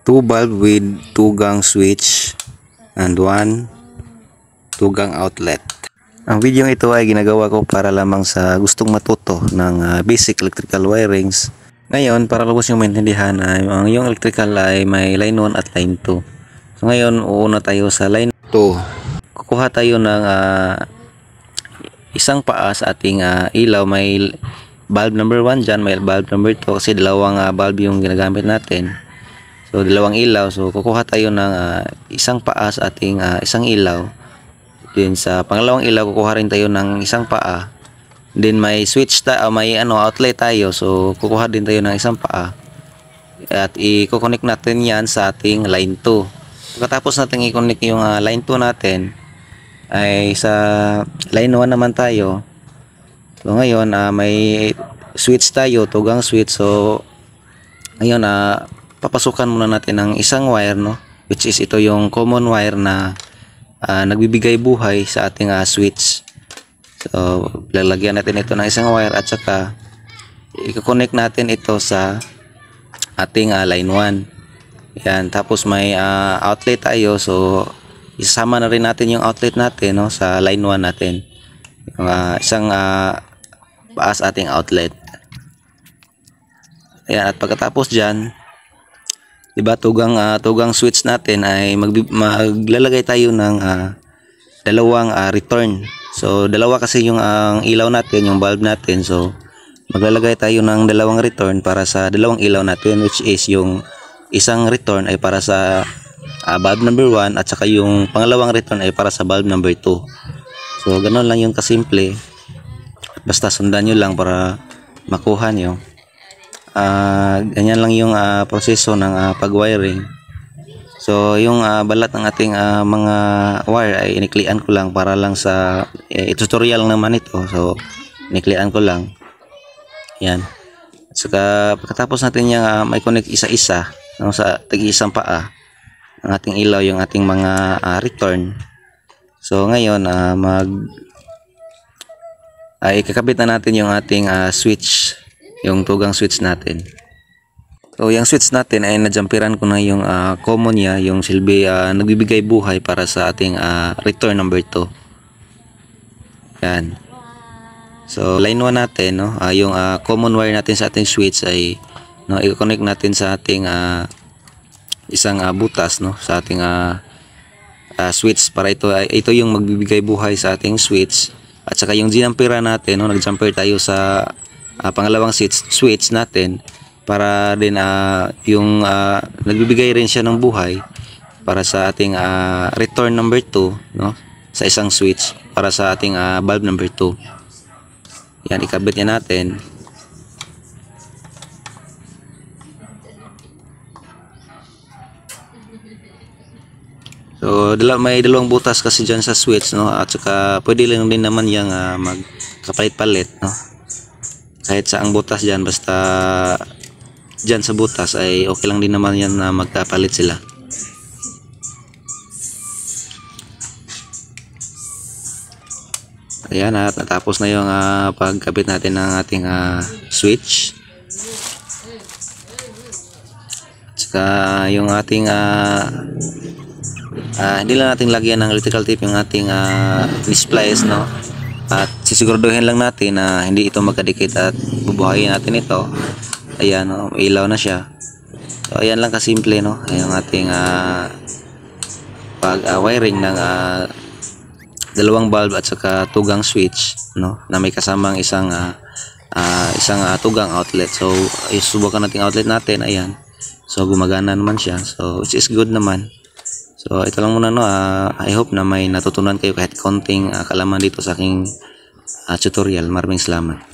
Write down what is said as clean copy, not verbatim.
two bulb with two gang switch and one two gang outlet. Ang video ito ay ginagawa ko para lamang sa gustong matuto ng basic electrical wirings. Ngayon, para lubos yung maintindihan ay yung electrical ay may line 1 at line 2. So ngayon, uuna tayo sa line 2. Kukuha tayo ng isang paa sa ating ilaw. May bulb number 1 dyan, may bulb number 2 kasi dalawang bulb yung ginagamit natin. So dalawang ilaw. So kukuha tayo ng isang paa sa ating isang ilaw. Then sa pangalawang ilaw kukuha rin tayo ng isang paa. Then may switch may outlet tayo. So kukuha din tayo ng isang paa. At i-connect natin 'yan sa ating line 2. Pagkatapos natin i-connect yung line 2 natin ay sa line 1 naman tayo. So ngayon may switch tayo, tugang switch. So ngayon papasukan muna natin ng isang wire, no, which is ito yung common wire na nagbibigay buhay sa ating switch. So lalagyan natin ito ng isang wire at saka i-connect natin ito sa ating line 1. Yan, tapos may outlet tayo. So isama na rin natin yung outlet natin, no, sa line 1 natin. Yung isang paas ating outlet. Ayan, at pagkatapos dyan, diba, tugang switch natin ay maglalagay tayo ng dalawang return. So dalawa kasi yung ilaw natin, yung bulb natin. So maglalagay tayo ng dalawang return para sa dalawang ilaw natin, which is yung isang return ay para sa bulb number 1 at saka yung pangalawang return ay para sa bulb number 2. So ganoon lang yung kasimple. Basta sundan nyo lang para makuha nyo. Ganyan lang yung proseso ng pag-wiring. So yung balat ng ating mga wire ay iniklian ko lang para lang sa tutorial naman ito. So iniklian ko lang. Yan. At saka pagkatapos natin yung may connect isa-isa, no, sa tag-isang paa ng ating ilaw, yung ating mga return. So ngayon ikakabit na natin yung ating switch, yung tugang switch natin. So yung switch natin ay najampiran ko na yung common niya, yung silbi nagbibigay buhay para sa ating return number 2. Yan. So line 1 natin, no, yung common wire natin sa ating switch ay, no, i-connect natin sa ating isang butas, no, sa ating switch para ito yung magbibigay buhay sa ating switch. At saka yung ginampera natin, no, nag-jumper tayo sa pangalawang switch natin para din yung nagbibigay rin siya ng buhay para sa ating return number 2, no, sa isang switch para sa ating bulb number 2. Yan, ikabit niya natin. So may dalawang butas kasi dyan sa switch, no, at saka pwede lang din naman yung magkapalit-palit, no, kahit sa ang butas dyan, basta dyan sa butas ay okay lang din naman yan na magkapalit sila. Ayan, at natapos na yung pagkabit natin ng ating switch. At saka yung ating hindi lang natin lagyan ng electrical tape yung ating splice, no, at sisiguraduhin lang natin na hindi ito magkadikit at bubuhayin natin ito. Ayan, no, ilaw na siya. So ayan lang kasimple, no, yung ating pag-wiring ng dalawang bulb at saka tugang switch, no, na may kasamang isang tugang outlet. So isubukan natin outlet natin. Ayan, so gumagana naman siya, so which is good naman. So ito lang muna, no, I hope na may natutunan kayo kahit konting kalaman dito sa aking tutorial. Maraming salamat.